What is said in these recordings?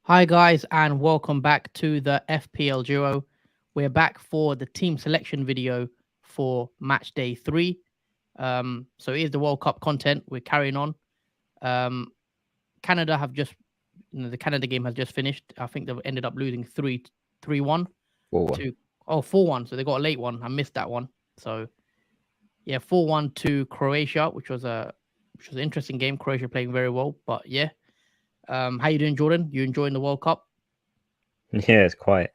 Hi guys, and welcome back to the FPL Duo. We're back for the team selection video for match day 3. So here's the World Cup content. We're carrying on. Um, Canada have just, the Canada game has just finished. I think they've ended up losing 3-1 4-1. to 4-1. So they got a late one. I missed that one. So yeah, 4-1 to Croatia, which was an interesting game. Croatia playing very well, but yeah. How you doing, Jordan? You enjoying the World Cup? Yeah, it's quite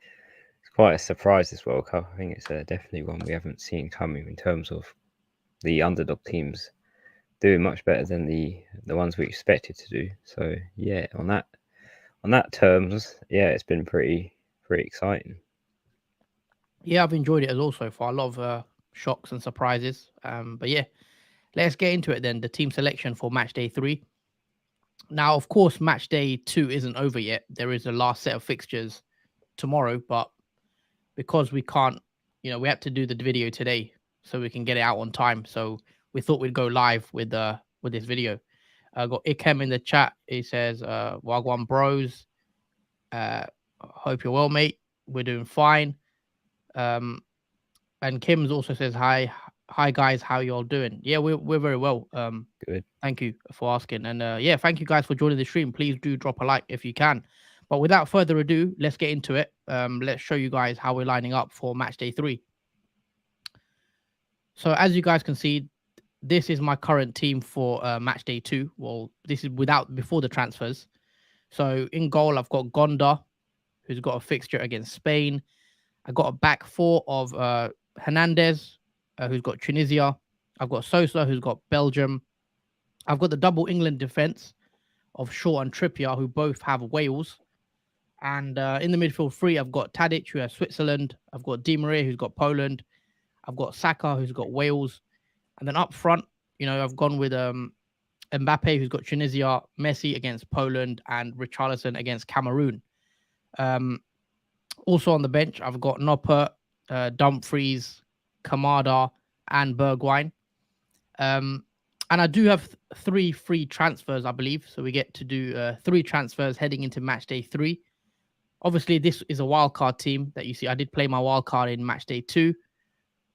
a surprise, this World Cup. I think it's definitely one we haven't seen coming in terms of the underdog teams doing much better than the ones we expected to do. So yeah, on that terms, yeah, it's been pretty exciting. Yeah, I've enjoyed it as well so far. A lot of shocks and surprises. But yeah, let's get into it then. The team selection for match day 3. Now, of course, match day 2 isn't over yet. There is a last set of fixtures tomorrow, but because we can't, we have to do the video today so we can get it out on time. So we thought we'd go live with this video. I got Ikem in the chat. He says, Wagwan bros. Hope you're well, mate. We're doing fine. And Kim's also says, hi guys, how you all doing? Yeah, we're very well. Good. Thank you for asking. And yeah, thank you guys for joining the stream. Please do drop a like if you can. But without further ado, let's get into it. Let's show you guys how we're lining up for match day 3. So as you guys can see, this is my current team for match day 2. Well, this is before the transfers. So in goal, I've got Gonda, who's got a fixture against Spain. I got a back 4 of Hernandez, who's got Tunisia. I've got Sosa, who's got Belgium. I've got the double England defense of Shaw and Trippier, who both have Wales. And in the midfield 3, I've got Tadic, who has Switzerland. I've got Di Maria, who's got Poland. I've got Saka, who's got Wales. And then up front, I've gone with Mbappe, who's got Tunisia, Messi against Poland, and Richarlison against Cameroon. Also on the bench, I've got Noppert, Dumfries, Kamada, and Bergwijn. And I do have 3 free transfers, I believe. So we get to do 3 transfers heading into match day 3. Obviously, this is a wildcard team that you see. I did play my wildcard in match day 2.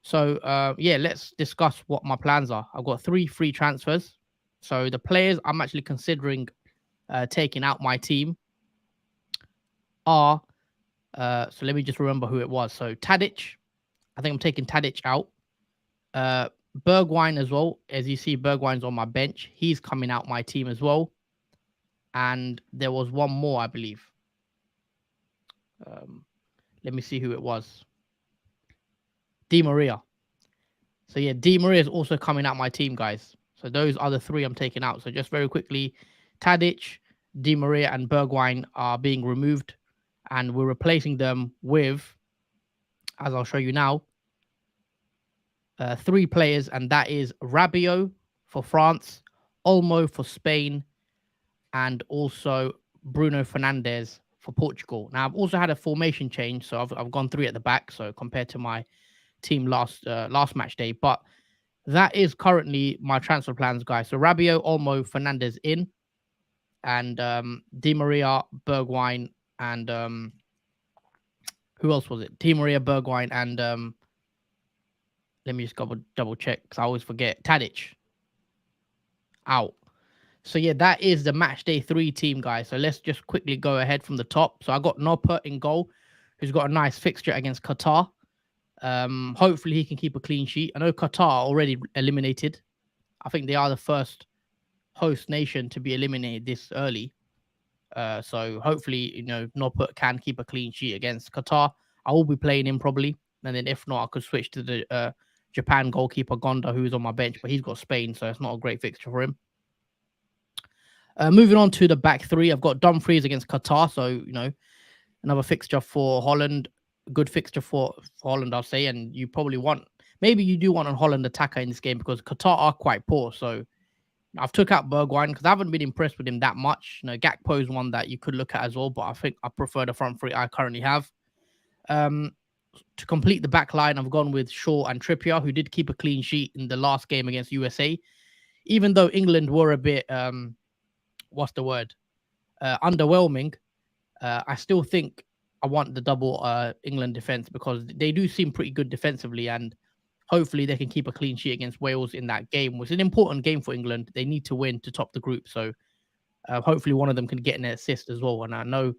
So yeah, let's discuss what my plans are. I've got 3 free transfers. So the players I'm actually considering taking out my team are, so let me just remember who it was. So Tadic, I think I'm taking Tadic out. Bergwijn as well. As you see, Bergwijn's on my bench. He's coming out my team as well. And there was one more, I believe. Let me see who it was. Di Maria. So yeah, Di Maria is also coming out my team, guys. So those are the 3 I'm taking out. So just very quickly, Tadic, Di Maria, and Bergwijn are being removed. And we're replacing them with, as I'll show you now, 3 players, and that is Rabiot for France, Olmo for Spain, and also Bruno Fernandes for Portugal. Now, I've also had a formation change, so I've gone 3 at the back, so compared to my team last match day. But that is currently my transfer plans, guys. So Rabiot, Olmo, Fernandes in, and Di Maria, Bergwijn, and who else was it? Di Maria, Bergwijn, and let me just double check because I always forget. Tadic out. So yeah, that is the match day 3 team, guys. So let's just quickly go ahead from the top. So I got Noppert in goal, who's got a nice fixture against Qatar. Hopefully he can keep a clean sheet. I know Qatar are already eliminated. I think they are the first host nation to be eliminated this early. So hopefully, Noppert can keep a clean sheet against Qatar. I will be playing him probably. And then if not, I could switch to the Japan goalkeeper Gonda, who's on my bench, but he's got Spain, so it's not a great fixture for him. Moving on to the back 3, I've got Dumfries against Qatar. So, another fixture for Holland. Good fixture for Holland, I'll say. And you probably maybe you do want a Holland attacker in this game because Qatar are quite poor. So I've took out Bergwijn because I haven't been impressed with him that much. Gakpo is one that you could look at as well, but I think I prefer the front 3 I currently have. to complete the back line, I've gone with Shaw and Trippier, who did keep a clean sheet in the last game against USA. Even though England were a bit, what's the word, underwhelming, I still think I want the double England defense because they do seem pretty good defensively, and hopefully they can keep a clean sheet against Wales in that game, which is an important game for England. They need to win to top the group, so hopefully one of them can get an assist as well. And I know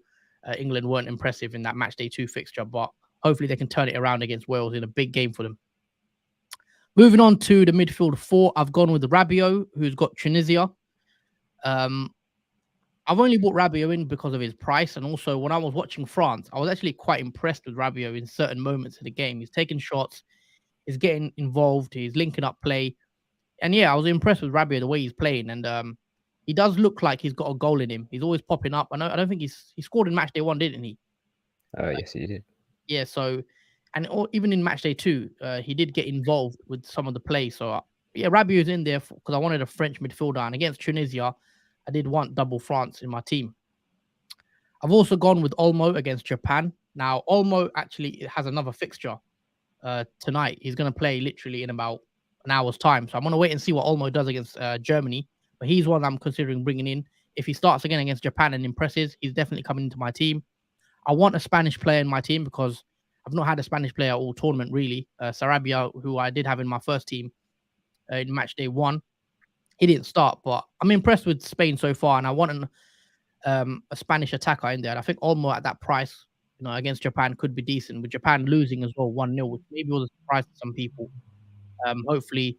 England weren't impressive in that match day 2 fixture, but hopefully they can turn it around against Wales in a big game for them. Moving on to the midfield 4, I've gone with Rabiot, who's got Tunisia. I've only bought Rabiot in because of his price, and also when I was watching France, I was actually quite impressed with Rabiot in certain moments of the game. He's taking shots, he's getting involved, he's linking up play, and yeah, I was impressed with Rabiot the way he's playing, and he does look like he's got a goal in him. He's always popping up. I don't think he scored in match day 1, didn't he? Oh yes, he did. Yeah, so and even in match day 2, he did get involved with some of the play. So yeah, Rabiot's in there because I wanted a French midfielder, and against Tunisia, I did want double France in my team. I've also gone with Olmo against Japan. Now, Olmo actually has another fixture tonight. He's going to play literally in about an hour's time. So I'm going to wait and see what Olmo does against Germany. But he's one I'm considering bringing in. If he starts again against Japan and impresses, he's definitely coming into my team. I want a Spanish player in my team because I've not had a Spanish player all tournament, really. Sarabia, who I did have in my first team in match day 1. He didn't start, but I'm impressed with Spain so far, and I want a Spanish attacker in there. And I think Olmo at that price, against Japan could be decent. With Japan losing as well 1-0, which maybe was a surprise to some people. Hopefully,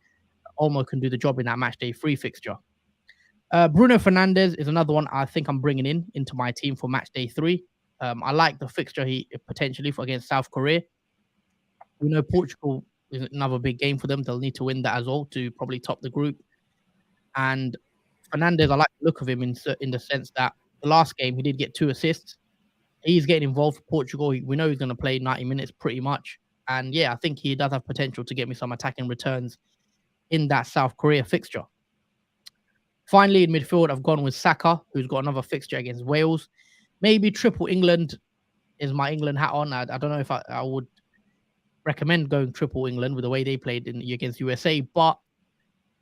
Olmo can do the job in that match day 3 fixture. Bruno Fernandes is another one I think I'm bringing into my team for match day 3. I like the fixture he potentially for against South Korea. We know Portugal is another big game for them. They'll need to win that as well to probably top the group. And Fernandes, I like the look of him in the sense that the last game he did get 2 assists. He's getting involved for Portugal. We know he's going to play 90 minutes pretty much. And yeah, I think he does have potential to get me some attacking returns in that South Korea fixture. Finally, in midfield, I've gone with Saka, who's got another fixture against Wales. Maybe triple England is my England hat on. I don't know if I would recommend going triple England with the way they played against USA, but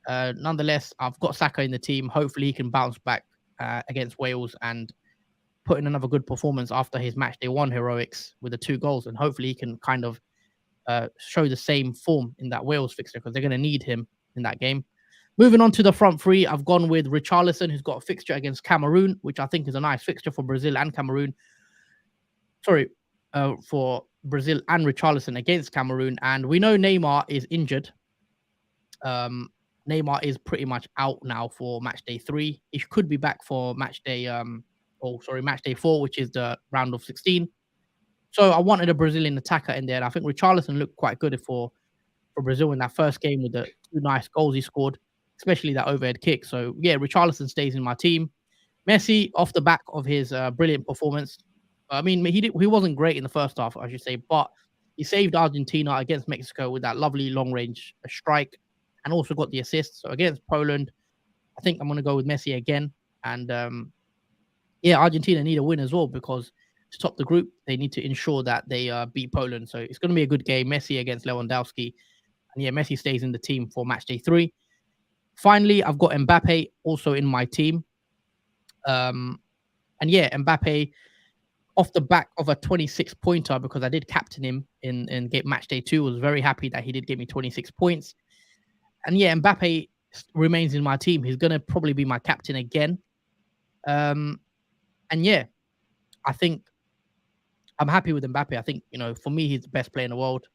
nonetheless, I've got Saka in the team. Hopefully, he can bounce back against Wales and put in another good performance after his match day 1 heroics with the 2 goals. And hopefully, he can kind of show the same form in that Wales fixture because they're going to need him in that game. Moving on to the front 3, I've gone with Richarlison, who's got a fixture against Cameroon, which I think is a nice fixture for Brazil and Cameroon. Sorry, for Brazil and Richarlison against Cameroon. And we know Neymar is injured. Neymar is pretty much out now for match day 3. He could be back for match day, match day 4, which is the round of 16. So I wanted a Brazilian attacker in there, and I think Richarlison looked quite good for Brazil in that first game with the 2 nice goals he scored, especially that overhead kick. So yeah, Richarlison stays in my team. Messi, off the back of his brilliant performance. I mean, he wasn't great in the first half, I should say, but he saved Argentina against Mexico with that lovely long-range strike and also got the assist. So against Poland, I think I'm going to go with Messi again. And Argentina need a win as well because to top the group, they need to ensure that they beat Poland. So it's going to be a good game. Messi against Lewandowski. And yeah, Messi stays in the team for match day 3. Finally, I've got Mbappe also in my team. Mbappe off the back of a 26-pointer because I did captain him in game match day 2. Was very happy that he did give me 26 points. And yeah, Mbappe remains in my team. He's going to probably be my captain again. I think I'm happy with Mbappe. I think, for me, he's the best player in the world.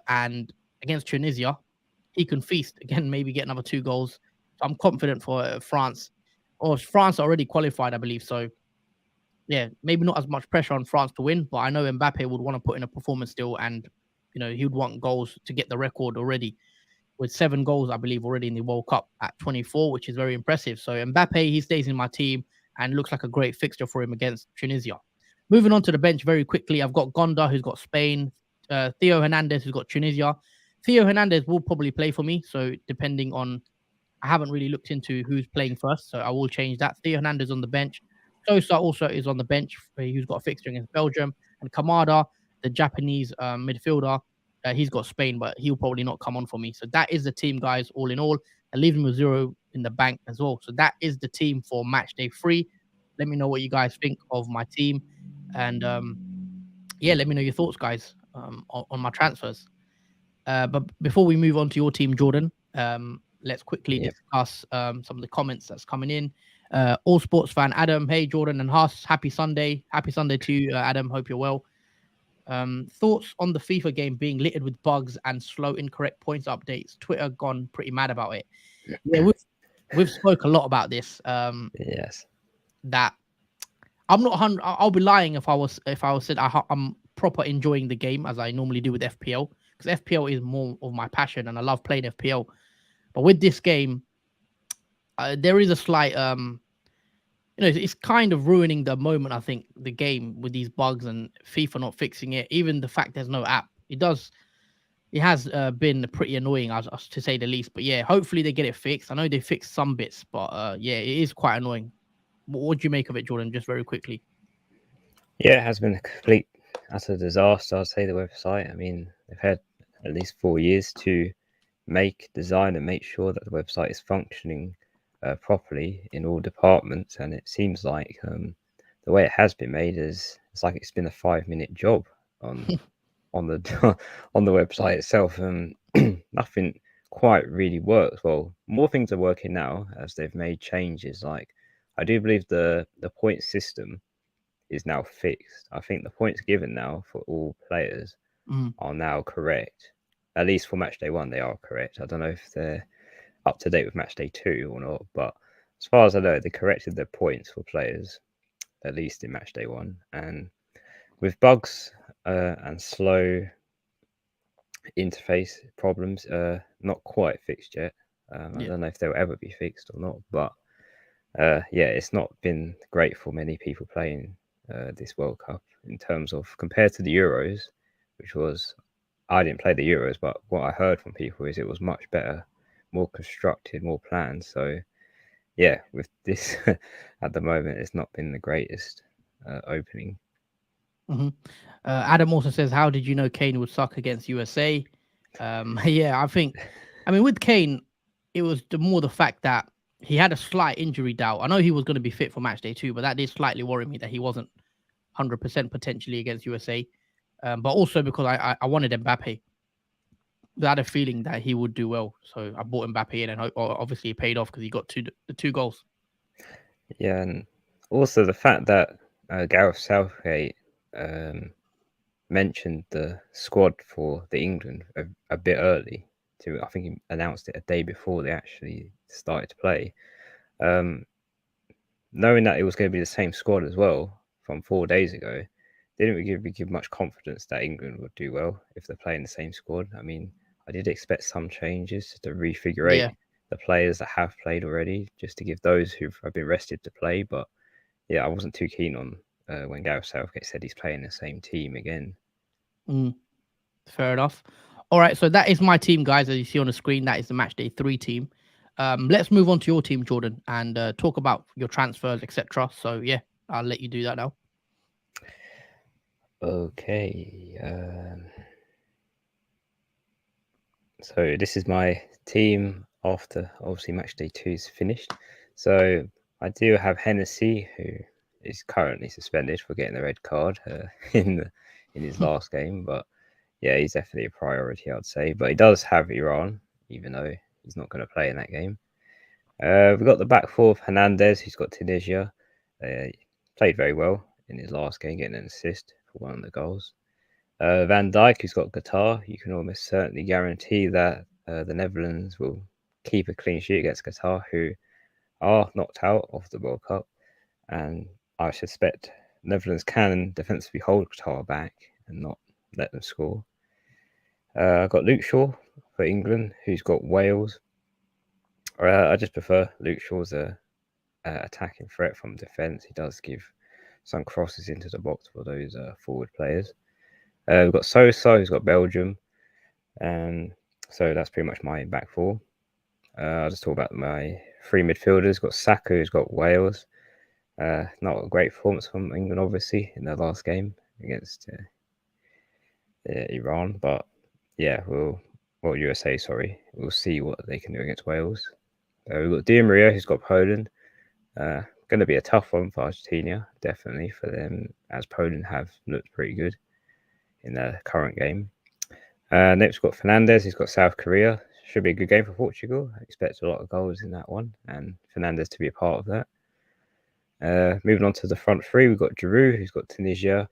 And against Tunisia, he can feast again, maybe get another 2 goals. So I'm confident for France. Or France already qualified, I believe. So yeah, maybe not as much pressure on France to win, but I know Mbappe would want to put in a performance still, and he would want goals to get the record already with 7 goals, I believe, already in the World Cup at 24, which is very impressive. So Mbappe, he stays in my team and looks like a great fixture for him against Tunisia. Moving on to the bench very quickly, I've got Gonda, who's got Spain, Theo Hernandez, who's got Tunisia. Theo Hernandez will probably play for me, so depending on, I haven't really looked into who's playing first, so I will change that. Theo Hernandez on the bench. Sosa also is on the bench, who's got a fixture against Belgium, and Kamada the Japanese midfielder. He's got Spain, but he'll probably not come on for me. So that is the team, guys, all in all. I leave him with 0 in the bank as well. So that is the team for match day 3. Let me know what you guys think of my team. And yeah, let me know your thoughts, guys, on my transfers. But before we move on to your team, Jordan, let's quickly Yep. discuss some of the comments that's coming in. All sports fan Adam, hey Jordan and Haas, happy Sunday to you, Adam. Hope you're well. Thoughts on the FIFA game being littered with bugs and slow, incorrect points updates? Twitter gone pretty mad about it. Yeah, we've spoke a lot about this. Yes. That I'm not 100. I'll be lying if I was said I'm proper enjoying the game as I normally do with FPL, because FPL is more of my passion and I love playing FPL. But with this game, there is a slight it's kind of ruining the moment. I think the game with these bugs and FIFA not fixing it. Even the fact there's no app, it has been pretty annoying, as to say the least. But yeah, hopefully they get it fixed. I know they fixed some bits, but yeah, it is quite annoying. What do you make of it, Jordan? Just very quickly. Yeah, it has been a complete utter disaster. I'd say the website. I mean, they've had at least 4 years to design, and make sure that the website is functioning properly in all departments. And it seems like the way it has been made it's like it's been a 5-minute job on the on the website itself. Nothing quite really works. Well, more things are working now as they've made changes. Like, I do believe the point system is now fixed. I think the points given now for all players Mm. are now correct. At least for match day 1, they are correct. I don't know if they're up to date with match day 2 or not, but as far as I know, they corrected their points for players, at least in match day 1. And with bugs and slow interface problems, not quite fixed yet. I Yeah. don't know if they'll ever be fixed or not, but yeah, it's not been great for many people playing this World Cup in terms of, compared to the Euros, which was, I didn't play the Euros, but what I heard from people is it was much better, more constructed, more planned. So yeah, with this at the moment, it's not been the greatest opening. Hmm. Adam also says, "How did you know Kane would suck against USA?" Yeah, I mean, with Kane, it was more the fact that he had a slight injury doubt. I know he was going to be fit for match day 2, but that did slightly worry me that he wasn't 100% potentially against USA. But also because I wanted Mbappe. I had a feeling that he would do well, so I bought Mbappe in, and obviously it paid off because he got the 2 goals. Yeah, and also the fact that Gareth Southgate um, mentioned the squad for the England a bit early. I think he announced it a day before they actually started to play. Um, Knowing that it was going to be the same squad as well from 4 days ago, didn't really give much confidence that England would do well if they're playing the same squad. I mean, I did expect some changes to refigurate Yeah. the players that have played already, just to give those who have been rested to play. But yeah, I wasn't too keen on when Gareth Southgate said he's playing the same team again. Mm. Fair enough. All right, so that is my team, guys. As you see on the screen, that is the match day 3 team. Let's move on to your team, Jordan, and talk about your transfers, etc. So yeah, I'll let you do that now. Okay. So this is my team after obviously match day 2 is finished. So I do have Hennessy, who is currently suspended for getting the red card in his last game. But yeah, he's definitely a priority, I'd say. But he does have Iran, even though he's not going to play in that game. We've got the back four of Hernandez, who's got Tunisia. Played very well in his last game, getting an assist for one of the goals. Van Dijk, who's got Qatar. You can almost certainly guarantee that the Netherlands will keep a clean sheet against Qatar, who are knocked out of the World Cup. And I suspect Netherlands can defensively hold Qatar back and not let them score. I've got Luke Shaw for England, who's got Wales. I just prefer Luke Shaw's attacking threat from defence. He does give some crosses into the box for those forward players. We've got Sosa, who's got Belgium. So that's pretty much my back four. I'll just talk about my 3 midfielders. Got Saka, who's got Wales. Not a great performance from England, obviously, in their last game against Iran. But yeah, USA, sorry, we'll see what they can do against Wales. We've got Di Maria, who's got Poland. Going to be a tough one for Argentina, definitely for them, as Poland have looked pretty good in their current game. Next, we've got Fernandez, who's got South Korea. Should be a good game for Portugal. I expect a lot of goals in that one, and Fernandez to be a part of that. Moving on to the front three, we've got Giroud, who's got Tunisia.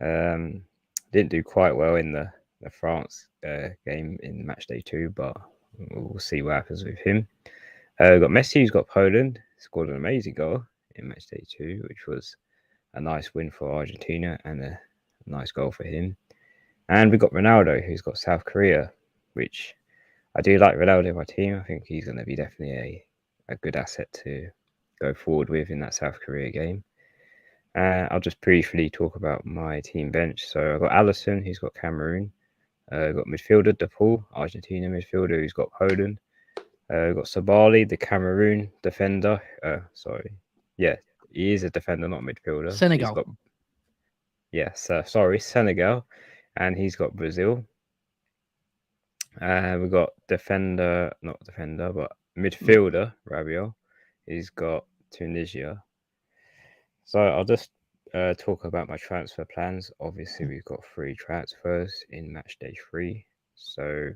Didn't do quite well in the France game in Matchday 2, but we'll see what happens with him. We've got Messi, who's got Poland. Scored an amazing goal in Matchday 2, which was a nice win for Argentina and a nice goal for him. And we've got Ronaldo, who's got South Korea, which I do like Ronaldo in my team. I think he's going to be definitely a good asset to go forward with in that South Korea game. I'll just briefly talk about my team bench. So I've got Alisson, who's got Cameroon. I've got midfielder De Paul, Argentina midfielder, who's got Poland. We've got Sabali, the Cameroon defender. Yeah, he is a defender, not a midfielder. Senegal. He's got Senegal, and he's got Brazil. We've got midfielder, Rabiot. He's got Tunisia. So I'll just talk about my transfer plans. Obviously, we've got 3 transfers in Matchday 3. So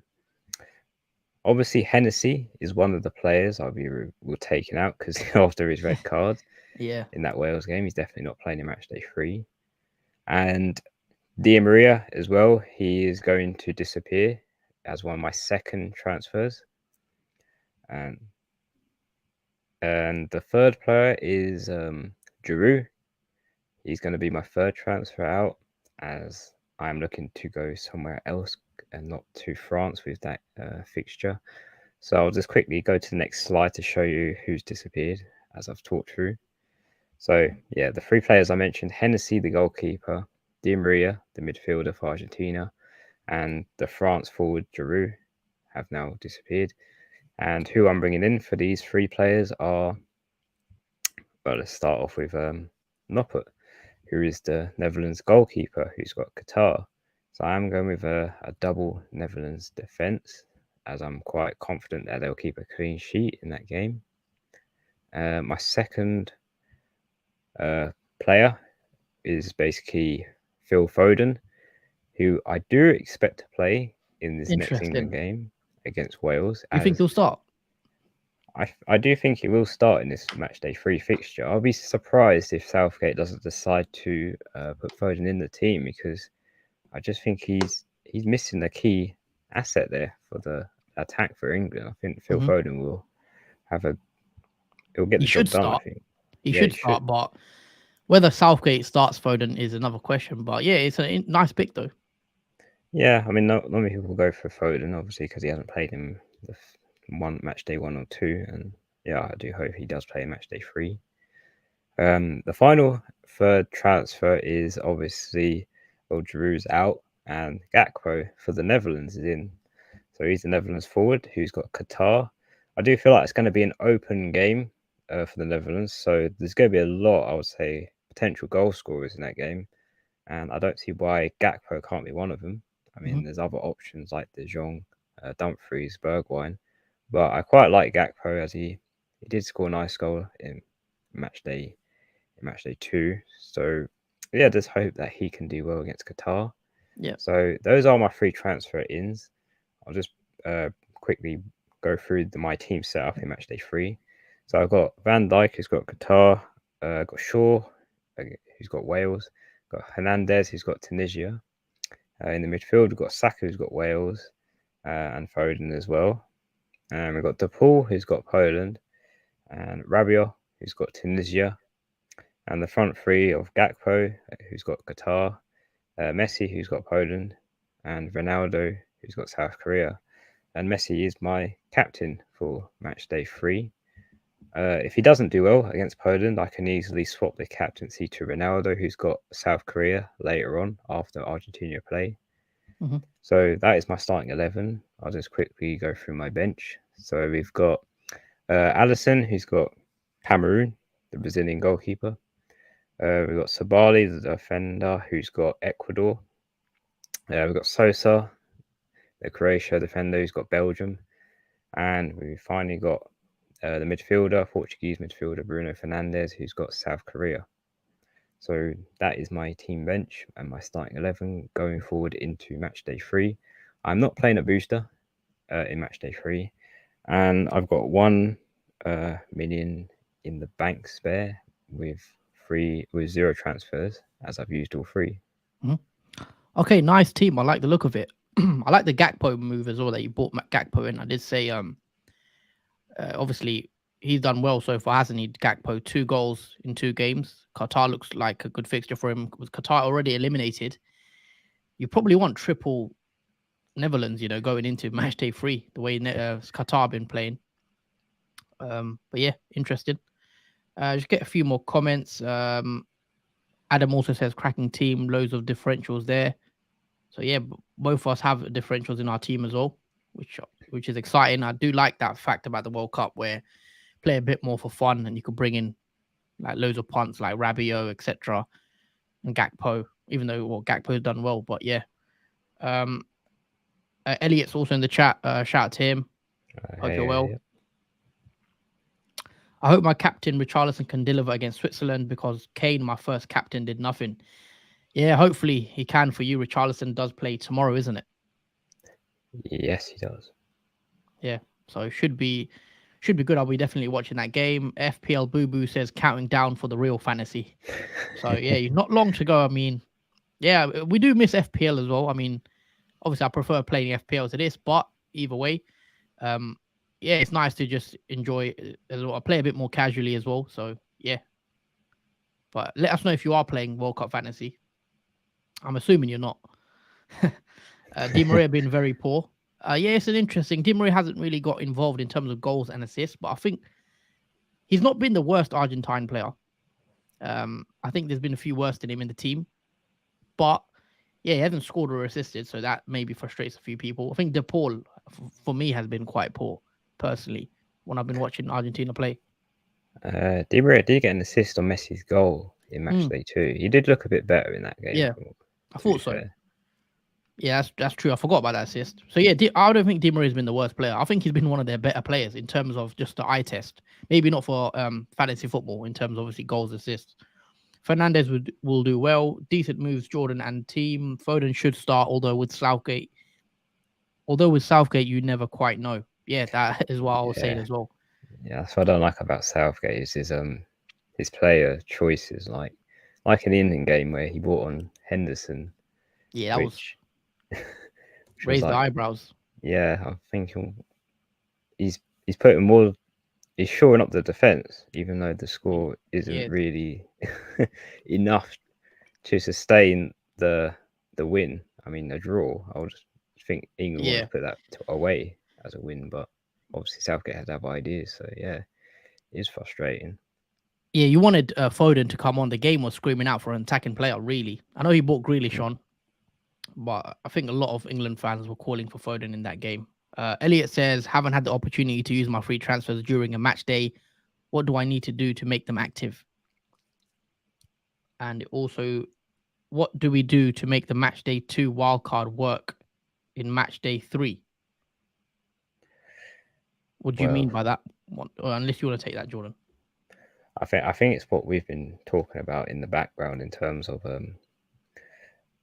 obviously, Hennessy is one of the players I'll be taking out because after his red card in that Wales game, he's definitely not playing in Matchday 3. And Di Maria as well, he is going to disappear as one of my second transfers. And the third player is Giroud. He's going to be my third transfer out, as I'm looking to go somewhere else and not to France with that fixture. So I'll just quickly go to the next slide to show you who's disappeared as I've talked through. So yeah, the 3 players I mentioned, Hennessy, the goalkeeper, Di Maria, the midfielder for Argentina, and the France forward Giroud have now disappeared. And who I'm bringing in for these 3 players are, well, let's start off with Noppert, who is the Netherlands goalkeeper, who's got Qatar. So I'm going with a double Netherlands defence, as I'm quite confident that they'll keep a clean sheet in that game. My second player is basically Phil Foden, who I do expect to play in this next England game against Wales. You think he'll start? I do think he will start in this Matchday 3 fixture. I'll be surprised if Southgate doesn't decide to put Foden in the team, because I just think he's missing the key asset there for the attack for England. I think Phil Foden will he'll get the job done. I think he should start, but whether Southgate starts Foden is another question. But yeah, it's a nice pick though. Yeah, I mean, not many people go for Foden, obviously, because he hasn't played in the Matchday 1 or 2, and yeah, I do hope he does play Matchday 3. The final third transfer is obviously, Giroud's out, and Gakpo for the Netherlands is in. So he's the Netherlands forward who's got Qatar. I do feel like it's going to be an open game for the Netherlands, so there's going to be a lot, I would say, potential goal scorers in that game, and I don't see why Gakpo can't be one of them. I mean, there's other options like De Jong, Dumfries, Bergwijn, but I quite like Gakpo, as he did score a nice goal in Matchday 2. So yeah, just hope that he can do well against Qatar. Yeah. So those are my 3 transfer ins. I'll just quickly go through my team setup in Matchday 3. So I've got Van Dijk, who's got Qatar. Got Shaw, who's got Wales. Got Hernandez, who's got Tunisia. In the midfield, we've got Saka, who's got Wales, and Foden as well. And we've got De Paul, who's got Poland, and Rabiot, who's got Tunisia. And the front 3 of Gakpo, who's got Qatar, Messi, who's got Poland, and Ronaldo, who's got South Korea. And Messi is my captain for Matchday 3. If he doesn't do well against Poland, I can easily swap the captaincy to Ronaldo, who's got South Korea later on after Argentina play. So that is my starting 11. I'll just quickly go through my bench. So we've got Alisson, who's got Cameroon, the Brazilian goalkeeper. We've got Sabali, the defender, who's got Ecuador. We've got Sosa, the Croatia defender who's got Belgium, and we finally got the midfielder, Portuguese midfielder Bruno Fernandes, who's got South Korea. So that is my team bench and my starting 11 going forward into match day 3. I'm not playing a booster in match day 3, and I've got 1 million in the bank spare with 0 transfers, as I've used all 3. Okay, nice team. I like the look of it. I like the Gakpo move as well that you bought Gakpo in. I did say, obviously he's done well so far, hasn't he? Gakpo, 2 goals in 2 games. Qatar looks like a good fixture for him. With Qatar already eliminated, you probably want triple Netherlands, going into match day 3, the way Qatar been playing. But yeah, interesting. Just get a few more comments. Adam also says cracking team, loads of differentials there. So yeah, both of us have differentials in our team as well, which is exciting. I do like that fact about the World Cup where play a bit more for fun and you could bring in like loads of punts like Rabiot, etc. and Gakpo, even though Gakpo's done well, but yeah. Elliot's also in the chat. Shout out to him. Hope you're well. I hope my captain Richarlison can deliver against Switzerland because Kane, my first captain, did nothing. Yeah, hopefully he can for you. Richarlison does play tomorrow, isn't it? Yes, he does. Yeah, so it should be good. I'll be definitely watching that game. FPL Boo Boo says counting down for the real fantasy. So yeah, not long to go. I mean, yeah, we do miss FPL as well. I mean, obviously I prefer playing FPL to this, but either way, yeah, it's nice to just enjoy it as well. I play a bit more casually as well. So yeah, but let us know if you are playing World Cup fantasy. I'm assuming you're not. Di Maria been very poor. Yeah, it's an interesting. Di Maria hasn't really got involved in terms of goals and assists, but I think he's not been the worst Argentine player. I think there's been a few worse than him in the team, but yeah, he hasn't scored or assisted, so that maybe frustrates a few people. I think De Paul, for me, has been quite poor personally when I've been watching Argentina play. Di Maria did get an assist on Messi's goal in match day 2. He did look a bit better in that game. Yeah, I thought so. Yeah, that's true. I forgot about that assist. So yeah, I don't think Di Maria has been the worst player. I think he's been one of their better players in terms of just the eye test. Maybe not for fantasy football in terms of obviously goals, assists. Fernandez will do well. Decent moves, Jordan and team. Foden should start, although with Southgate, you never quite know. Yeah, that is what I was saying as well. Yeah, that's what I don't like about Southgate is his player choices, like in the Indian game where he brought on Henderson. Yeah, that was raised the eyebrows. Yeah, I think he's putting more. He's shoring up the defense, even though the score isn't really enough to sustain the win. I mean, a draw. I would think England would put that away as a win, but obviously Southgate had to have ideas. So yeah, it is frustrating. Yeah, you wanted Foden to come on. The game was screaming out for an attacking player, really. I know he brought Grealish on, but I think a lot of England fans were calling for Foden in that game. Elliot says, haven't had the opportunity to use my free transfers during a match day. What do I need to do to make them active? And also, what do we do to make the match day 2 wildcard work in match day 3? What do you mean by that? Unless you want to take that, Jordan. I think it's what we've been talking about in the background in terms of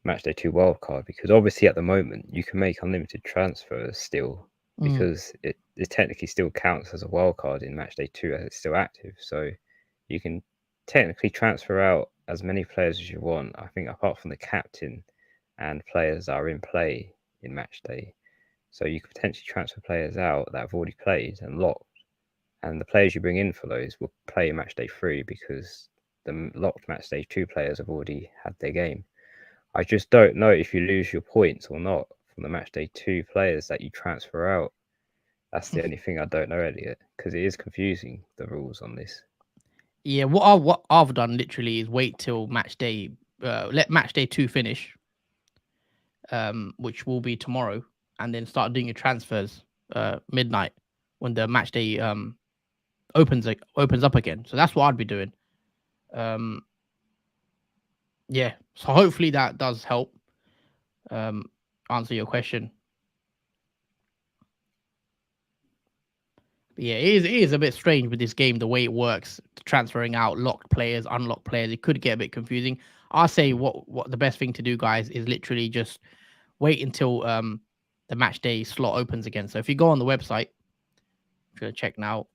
matchday 2 wildcard, because obviously at the moment you can make unlimited transfers still because it technically still counts as a wildcard in matchday 2 as it's still active. So you can technically transfer out as many players as you want. I think apart from the captain and players that are in play in matchday. So you could potentially transfer players out that have already played and locked. And the players you bring in for those will play matchday 3 because the locked matchday 2 players have already had their game. I just don't know if you lose your points or not from the matchday 2 players that you transfer out. That's the only thing I don't know, Elliot, because it is confusing, the rules on this. Yeah, what I've done literally is wait till match day, let match day 2 finish, which will be tomorrow, and then start doing your transfers midnight when the match day opens up again. So that's what I'd be doing. Yeah, so hopefully that does help. answer your question. But yeah, it is a bit strange with this game, the way it works, transferring out locked players, unlocked players. It could get a bit confusing. I say what the best thing to do, guys, is literally just wait until the match day slot opens again. So if you go on the website, I'm gonna check now.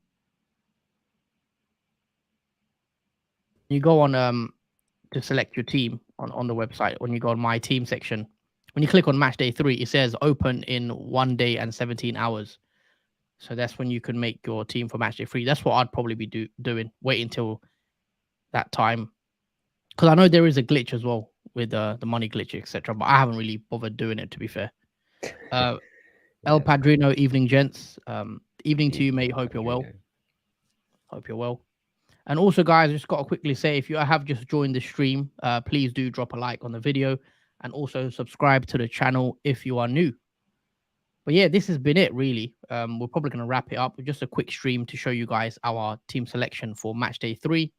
You go on to select your team on the website. When you go on my team section, when you click on match day 3, it says open in 1 day and 17 hours. So that's when you can make your team for match day 3. That's what I'd probably be doing. Wait until that time, because I know there is a glitch as well with the money glitch, etc. But I haven't really bothered doing it, to be fair. El Padrino, evening, gents. Evening to you, mate. Hope you're well. Hope you're well. And also, guys, I just got to quickly say, if you have just joined the stream, please do drop a like on the video and also subscribe to the channel if you are new. But yeah, this has been it, really. We're probably going to wrap it up with just a quick stream to show you guys our team selection for match day 3.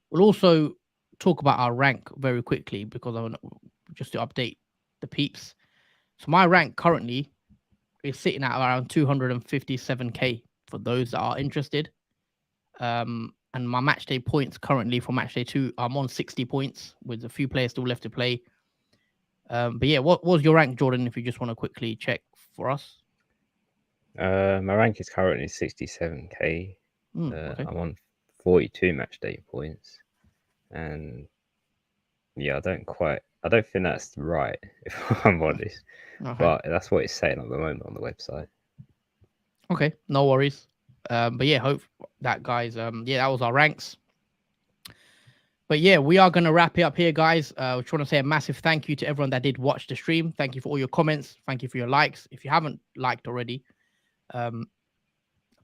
We'll also talk about our rank very quickly, because I want just to update the peeps. So my rank currently is sitting at around 257k for those that are interested. And my match day points currently for match day 2, I'm on 60 points with a few players still left to play. But yeah, what was your rank, Jordan, if you just want to quickly check for us? My rank is currently 67k. Okay. I'm on 42 match day points, and yeah, I don't think that's right, if I'm honest. Okay. But that's what it's saying at the moment on the website. Okay, no worries. But yeah, hope that, guys. Yeah, that was our ranks. But yeah, we are going to wrap it up here, guys. I just want to say a massive thank you to everyone that did watch the stream. Thank you for all your comments. Thank you for your likes. If you haven't liked already,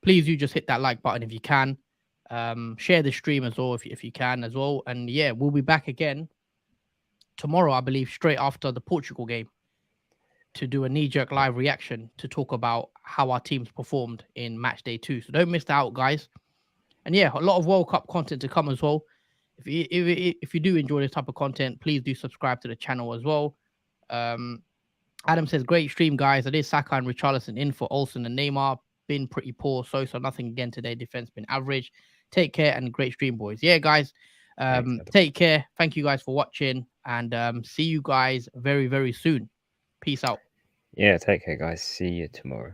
please do just hit that like button if you can. Share the stream as well if you can as well. And yeah, we'll be back again tomorrow, I believe, straight after the Portugal game, to do a knee-jerk live reaction to talk about how our teams performed in match day 2. So don't miss that out, guys. And yeah, a lot of World Cup content to come as well. If you do enjoy this type of content, please do subscribe to the channel as well. Adam says, great stream, guys. It is Saka and Richarlison in for Olsen and Neymar. Been pretty poor. So nothing again today. Defense been average. Take care and great stream, boys. Yeah, guys. Take care. Thank you guys for watching, and see you guys very, very soon. Peace out. Yeah, take care, guys. See you tomorrow.